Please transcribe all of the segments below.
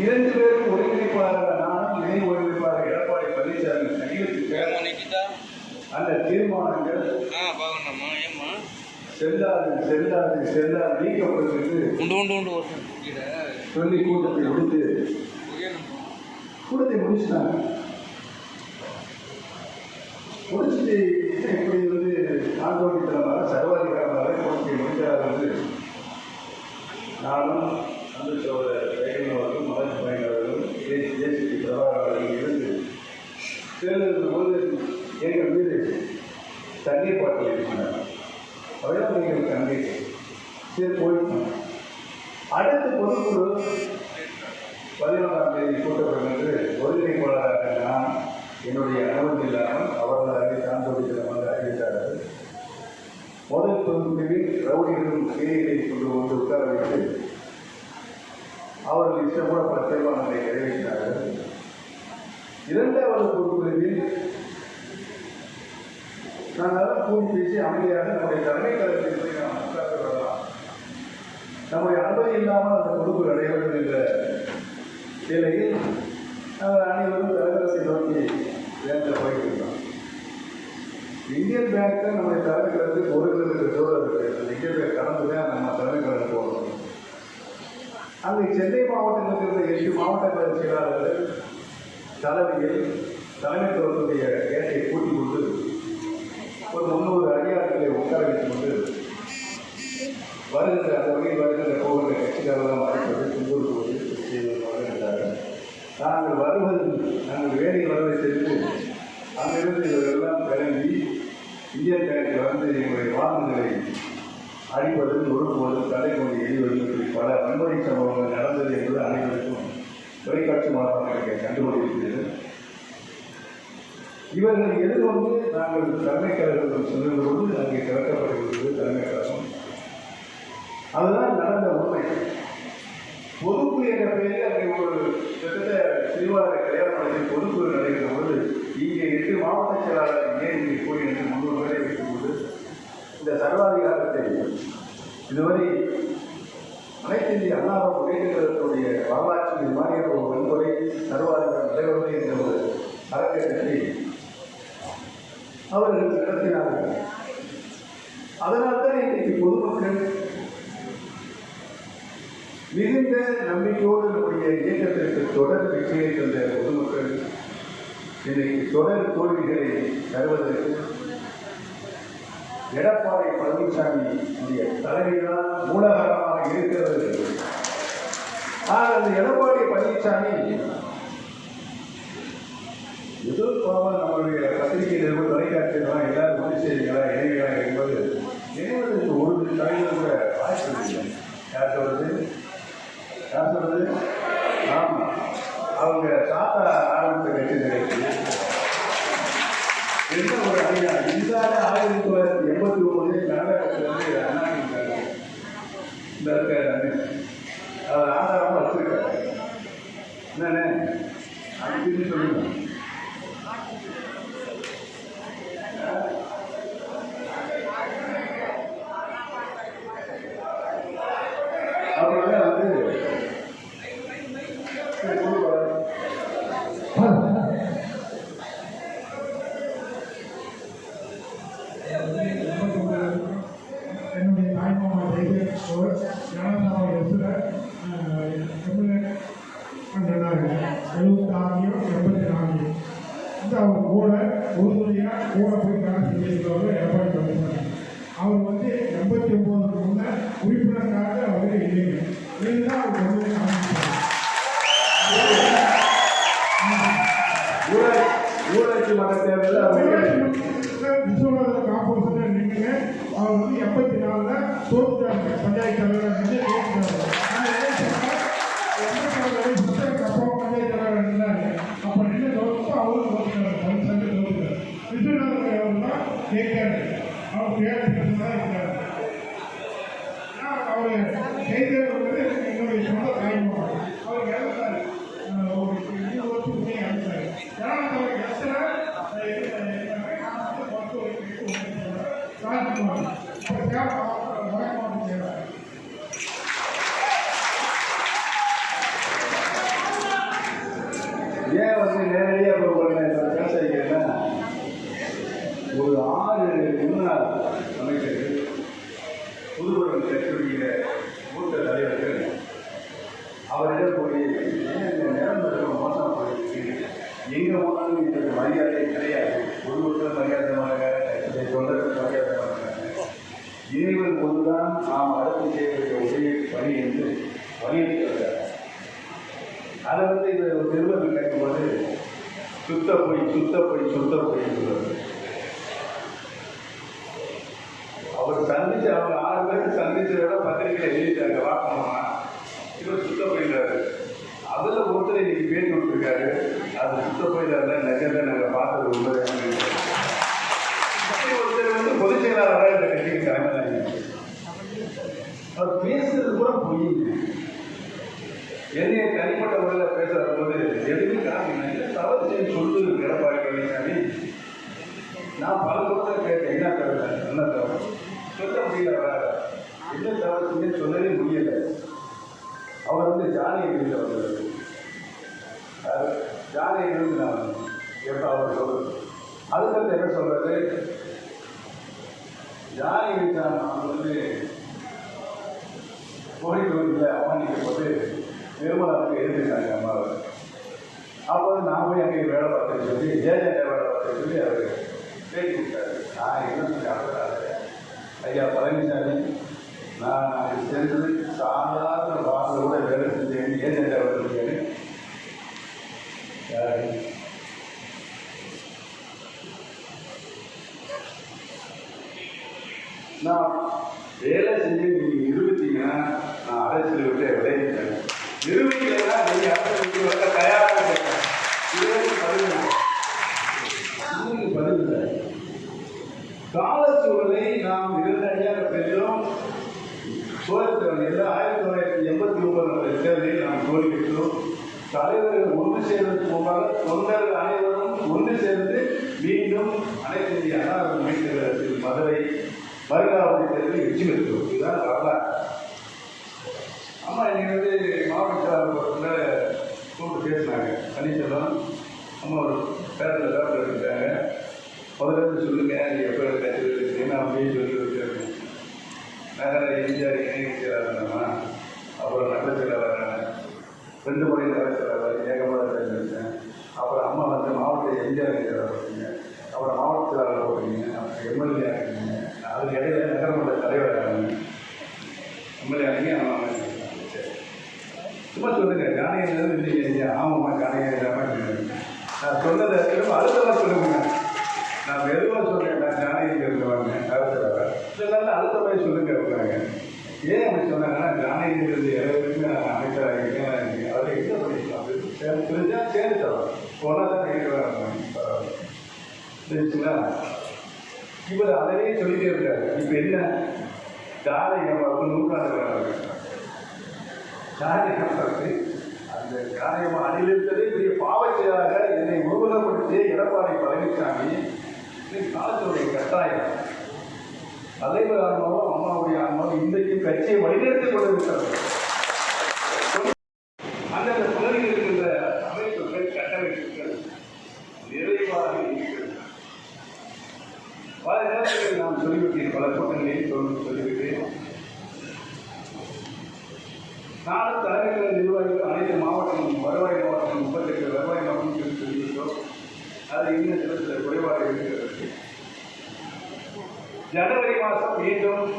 2 பேரும் ஒருங்கிணைப்பாளர் நானும் இணை ஒருங்கிணைப்பாளர் எடப்பாடி பழனிசாமி கையெழுத்து அந்த தீர்மானங்கள் செல்லாது செல்லாது செல்லாது நீக்கப்படுகிறது சொல்லி கூட்டத்தை முடிச்சுட்டாங்க. முடிச்சுட்டு இப்படி ஆந்தோடித்தனமாக சர்வாதிகாரமாக கூட்டத்தை முடிக்கிறார் என்று நானும் அந்த அவர்களும் மலர் பயணர்களும் தேசிய பிரபாகரர்கள் இருந்து தேர்தல் போது எங்கள் மீது தண்ணீர் பாட்டில் இருக்கிறார். அவைதான் எங்களுக்கு தண்ணீர் சரி போயிட்டோம். அடுத்த பொதுக்குழு 14ஆம் தேதி கூட்டப்படும் என்று ஒருங்கிணைப்பாளராக நான் என்னுடைய அனுமதி இல்லாமல் அவர்களாக சான்றோடித்தனமாக அறிவித்தார்கள். முதல் பொதுக்குழுவில் ரவுடிகளும் செய்திகளை கொண்டு உட்கார வைத்து அவர்கள் இஷ்டப்பட பல தீர்மானங்களை நிறைவேற்றினார்கள். 2வது பொதுக்குழுவில் நாங்கள் கூறி பேசி அமைதியாக நம்முடைய தலைமை கழகத்தில் போய் நாம் உட்கார்ந்து வரலாம், நம்முடைய அனுமதி இல்லாமல் அந்த பொதுக்குழு நடைபெறும் என்ற நிலையில் நாங்கள் அனைவரும் தலைவரத்தை நோக்கி வேந்த போய்விட்டோம். இந்தியன் பேங்க் நம்முடைய தலைமை கழகத்துக்கு 1 கிலோமீட்டர் தூரம் இருக்குது. அந்த இந்தியன் பேங்க் கடந்து தான் நம்ம தலைமை கழகம் போகணும். அங்கே சென்னை மாவட்டத்தில் இருக்கிற 8 மாவட்ட கழக செயலாளர்கள் தலைமையில் தலைமைத்துவத்துடைய கேட்டை கூட்டிக் கொண்டு ஒரு 300 அடியாட்களை உட்கார வைத்துக் கொண்டு வருகின்ற அந்த வகையில் வருகின்ற போகின்ற கட்சிக்காரெல்லாம் அழைப்பது துன்புறுத்துவது செய்வதாக இருந்தார்கள். நாங்கள் வேலை வரவை செய்து அங்கிருந்து இவர்களெல்லாம் கிளம்பி இந்தியன் பேங்கில் வந்து எங்களுடைய வாகனங்களை அடிப்பது நொறுக்குவது தடை கொண்டு எரிவது இப்படி பல வன்முறை சம்பவங்கள் நடந்தது என்பது அனைவருக்கும் தொலைக்காட்சி மாணவர்களுக்கு கண்டுபிடிக்கிறது. இவர்கள் எதிர்கொண்டு நாங்கள் தலைமை கழகத்தில் செல்லும்போது அங்கே திறக்கப்படுகிறது தலைமை கழகம். அதுதான் நடந்த உண்மை. பொதுக்குழு என்ற பெயரில் அங்கே ஒரு கிட்டத்தட்ட சிறுவார கல்யாணத்தில் பொதுக்குழு நடைபெறும் போது இங்கே 8 மாவட்ட செயலாளர் ஏன் இங்கே போய் என்று 300 பேரை வைக்கும்போது இந்த சர்வாதிகாரத்தை இதுவரை அனைத்து இந்திய அண்ணா முன்னேற்றத்தினுடைய வரலாற்றில் மாதிரியான ஒரு வன்முறை சர்வாதிகாரம் நடைபெறுவது என்ற ஒரு அறக்கட்டளை அவர்கள் நடத்தினார்கள். அதனால்தான் இன்றைக்கு பொதுமக்கள் மிகுந்த நம்பிக்கையோடு நம்முடைய இயக்கத்திற்கு தொடர் வெற்றியை தந்த பொதுமக்கள் இன்றைக்கு தொடர் தோல்விகளை தருவதற்கு எடப்பாடி பழனிசாமி தலைமைதான் மூலகாரமாக இருக்கிறது. அந்த எடப்பாடி பழனிசாமி ஏதோ நம்மளுடைய பத்திரிகை நிறுவனம் தொலைக்காட்சியெல்லாம் எல்லாரும் உதவி செய்திகளா இணைகளா என்பது நினைவதற்கு ஒரு தலைவர் கூட வாய்ப்பு இல்லை. யார் சொல்றது? ஆமாம், அவங்க சாத்தா ஆரம்பித்த கட்சி நிகழ்ச்சி என்ன ஒரு ஐயா இல்லாத 1989 கர்நாடகத்திலிருந்து அண்ணா இந்த இருக்காரு அவர் ஆதாரமாக வச்சிருக்காரு. என்னன்னு அப்படின்னு சொல்லுங்க. அவங்கள வந்து என்னுடைய தாய்மாமா ஜெயசோர் ஜனதாவை எசுரர் 76 வந்து அவர் கூட உறுதுணையாக கூட போய் வேலை செஞ்சிருக்கிறவர் எடப்பாடி பழனிசாமி. அவர் வந்து 89க்கு முன்னர் உறுப்பினருக்காக அவர் இல்லைங்க. இதுதான் அவர் வந்து ஊராட்சி மன்ற தேர்தலில் விஸ்வநாதன் காப்போசிட்டர் நின்று அவர் வந்து 84ல் தோற்றுட்டாங்க. பஞ்சாயத்து தலைவர் நின்று தோற்றுட்டாங்க. அப்புறம் பஞ்சாயத்து தலைவர் நின்றாங்க. அப்போ நின்று தோற்று அவரும் தோற்றுட்டார். பழனிசாமி தோற்றுட்டார். விஸ்வநாதன் அவர் தான் கேட்காரு. அவர் பேரதான் இருக்காரு. அவர் செய்தது வந்து என்னுடைய சொந்த தாய்மாமா. அவர் இறந்தார். ஒரு 20 வருஷத்துக்கு இறந்தார். அவர் ஒரு 6 முன்னாள் அமைச்சர்கள், புதுவரும் கட்சியுடைய மூத்த தலைவர்கள் அவரிடம் போய் நிரந்தர மோசம் போயிருக்கு, எங்கே போனாலும் இதற்கு மரியாதை கிடையாது, ஒருவருக்கு மரியாதை மாட்டாங்க, தொண்டருக்கு மரியாதை மாட்டாங்க, இறைவன் ஒன்றுதான் நாம் அடுத்து செய்ய வேண்டிய ஒரே பணி என்று வலியுறுத்துகிறார். அதை இது ஒரு நிறுவனம் கேட்கும்போது சுத்த போய் சொல்லுவார். அவர் சந்திச்சு அவங்க 6 பேருக்கு சந்திச்சதை விட பத்திரிகையில் எழுதிட்டாங்க வாக்கணுமா, இவர் சுத்த போயிட்டாரு. அதில் ஒருத்தர் இன்னைக்கு பேட்டி விட்டுருக்காரு, அது சுத்த போயிட்டாரு நிஜத்தை நாங்கள் பார்த்தது உண்மையாக. ஒருத்தர் பொதுச் செயலாளராக இந்த கட்சிக்கு தலைமை, அவர் பேசுறது கூட பொய். என்னைய தனிப்பட்ட முறையில் பேசுகிற போது எதுவுமே காரணம் தவறு செய்ய சொல்லு எடப்பாடி பழனிசாமி. நான் பல கூட கேட்டேன், என்ன தவிர என்ன தவறு சொல்ல முடியல, என்ன தவறு செஞ்சு சொல்லவே முடியலை. அவர் ஜானியை வீட்டில் வந்தது, ஜானியை வீட்டு நான் எப்போ அவர் சொல்றது. அதுக்கடுத்து என்ன சொல்றது, ஜானி வீட்டை நான் கோரிக்கை அவமானிக்கும் போது நிர்மலாவுக்கு எழுதிட்டாங்க அம்மாவை. அப்போ நான் போய் அங்கே வேலை பார்த்தேன்னு சொல்லி ஏஜென்ட்டை வேலை பார்த்தேன்னு சொல்லி அவர் பேட்டி கொடுத்தாரு. நான் என்ன சொல்லி அழகாக, ஐயா பழனிசாமி, நான் சென்று சாதாரண வாசல் கூட வேலை செஞ்சேன், ஏஜென்ட்டை வேலை செஞ்சேன்னு. நான் வேலை செஞ்சு நீங்கள் நிரூபித்தீங்கன்னா நான் அரசியல் விட்டு விளைவிட்டேன், நிரூபிக்கலைன்னா நீங்கள் அரசியல் விட்டு வர தயாராக இருக்கேன். இதுக்கு பதில் இல்லை. கால சூழலை நாம் 2 அடியாக பெற்றோம். சோழத்தில் 1989 தேர்தலில் நாம் தோல்விட்டோம். தலைவர்கள் ஒன்று சேர்வதற்கு முன்பாக தொண்டர்கள் அனைவரும் ஒன்று சேர்ந்து மீண்டும் அனைத்து இந்திய அண்ணா மீட்பு மதுரை மருங்காவதி தேர்தலில் வெற்றி பெற்றோம். இதுதான் வரலாறு. அம்மா இன்னைக்கு மாவட்ட செயலாளர் கூப்பிட்டு பேசினாங்க. பன்னீர்செல்வம் அம்மா ஒரு பேரில் பேப்பர் எடுத்துட்டாங்க. முதல்ல சொல்லுங்க, எப்போ என்ன அப்படின்னு சொல்லி வச்சிருக்கேன். நகர எம்ஜிஆர் இணை செயலாளர்மா, அப்புறம் நகர செயலாளர் 2 முறை நகர செயலாளர் ஏகமாக தேர்ந்தெடுத்தேன். அப்புறம் அம்மா மாவட்ட எம்ஜிஆர் செயலாளர் போட்டீங்க, அப்புறம் மாவட்ட செயலாளர் போட்டீங்க, அப்புறம் எம்எல்ஏ ஆகிட்டீங்க, அதுக்கு இடையில நகரமன்ற தலைவர் ஆகணும், எம்எல்ஏ ஆகிங்க. சும்மா சொல்லுங்க, காணியம் இல்லைங்க. ஆமாம்மா, காணியம் இல்லாமல் நான் சொன்னதை திரும்ப அழுத்தமாக சொல்லுங்க. நான் மெதுவாக சொல்றேன், நான் ஜானகி இருந்தவாங்க இதெல்லாம் அடுத்த மாதிரி சொல்லுங்க இருக்காங்க. ஏன் அப்படி சொன்னாங்கன்னா, ஜானகிங்கிறது எல்லாருக்குமே அமைச்சராக அதை என்ன பண்ணிக்கலாம், தெரிஞ்சா சேர்ந்துட்டோம் போனால் தான் கேட்கலாம். சரிங்களா? இவர் அதவே சொல்லிட்டே இருக்காரு. இப்போ என்ன, ஜானகி அம்மாவுக்கு 100ஆண்டு ஜானகி அம்மாவுக்கு அந்த ஜானகி அணிலிருந்ததே பெரிய பாவச்செயலாக என்னை உருவகப்படுத்திய எடப்பாடி பழனிசாமி காலத்துடைய கட்டாயம். தலைவர் ஆன்மாவும் அம்மாவுடைய ஆன்மாவும் இன்றைக்கும் கட்சியை வழிநடத்திக் கொண்டிருக்கிறது. அந்தந்த பகுதியில் இருக்கின்ற அமைப்புகள் கட்டமைப்புகள் நிறைவாக இருக்கிறது. பல நேரங்களில் நான் சொல்லிவிட்டேன், பல கூட்டங்களில் சொல்லிவிட்டேன். நானும் தலைமைகள் நிர்வாகிகள் அனைத்து மாவட்டங்களும் வருவாய் மாவட்டம் 38 வருவாய் மாவட்டம் சொல்லிவிட்டோம். அது இன்னும் சில குறைபாடு இருக்கிறது. ஜனவரி மாதம் மீண்டும்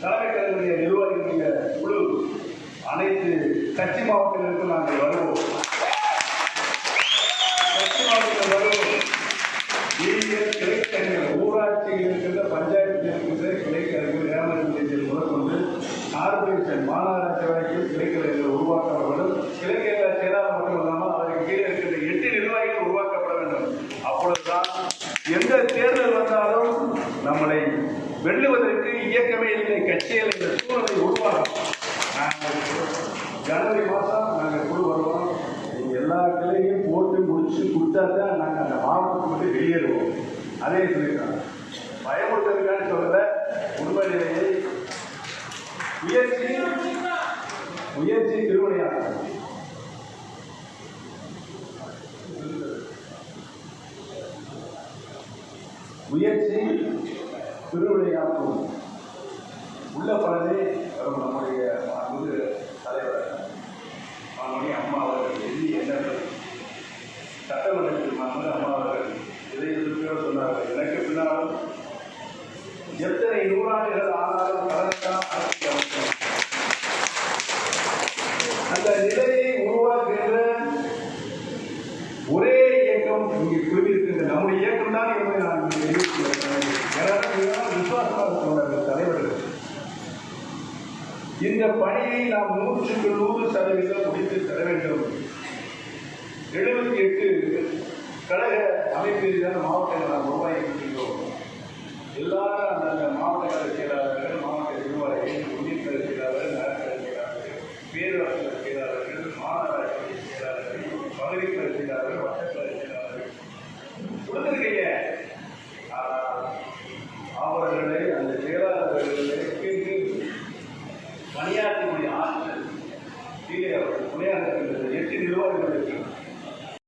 தலைமை கழகங்களுடைய நிர்வாகிகளுடைய குழு அனைத்து கட்சி மாவட்டங்களுக்கும் நாங்கள் வருவோம். கட்சி மாவட்டங்கள் வருவோம். கிளைக்கழகங்கள், ஊராட்சியில் இருக்கின்ற பஞ்சாயத்தில் இருக்கின்ற கிளைக்கழகங்கள் கிராமத்தில் முதற்கொண்டு கார்பரேஷன் மாநகராட்சி வரைக்கும் கிளைக்கழகங்கள் உருவாக்கப்படும். கிளைக்கழக செயலாளர் மட்டும் இல்லாமல் அதற்கு கீழே இருக்கின்ற 8 நிர்வாகிகள் உருவாக்கப்பட வேண்டும். அப்பொழுதுதான் எந்த தேர்தல் வந்தாலும் நம்மளை வெல்லுவதற்கு இயக்கமே இல்லை, கட்சிகள் இந்த சூழலை உருவாகும். நாங்கள் ஜனவரி மாதம் நாங்கள் குழு வருவோம். எல்லா கிளையும் போட்டு முடிச்சு கொடுத்தா தான் நாங்கள் அந்த மாவட்டத்தை மட்டும் வெளியேறுவோம். அதே சொல்லியிருக்காங்க. பயமுறுத்தலுக்கான சொல்லல, உண்மை நிலையை முயற்சி திருவினையாகும். முயற்சி திருவிளையாட்டும் உள்ள பலனே வரும். நம்முடைய மாண்புமிகு தலைவர் மாண்புமிகு அம்மா அவர்கள் எண்ணி எண்ணங்கள் சட்டமன்றத்தில் மாண்புமிகு அம்மா அவர்கள் இதை எதிர்ப்போ சொன்னார்கள். எனக்கு பின்னாலும் எத்தனை நூறாண்டுகள் ஆனாலும் கடற்கான அரசியல் அவசியம். அந்த நிலையை உருவாக்குகின்ற ஒரே இயக்கம் இங்கே கூறியிருக்கின்ற நம்முடைய இயக்கம் தான் என்பதை நான் விசுவாசமாக சொன்னார்கள் தலைவர்கள். இந்த பணியை நாம் 100% முடித்து தர வேண்டும். 78 கழக அமைப்பிற்கான மாவட்டங்கள் நாம் உருவாக்கியிருக்கிறோம். எல்லாரும் அந்த மாவட்ட கழக செயலாளர்கள், மாவட்ட நிர்வாகிகள், உன்னிக்கழக செயலாளர்கள், நகரக்கழக செயலாளர்கள், பேரரசு செயலாளர்கள், மாநகராட்சி செயலாளர்கள், பகுதி கழக செயலாளர்கள், வட்ட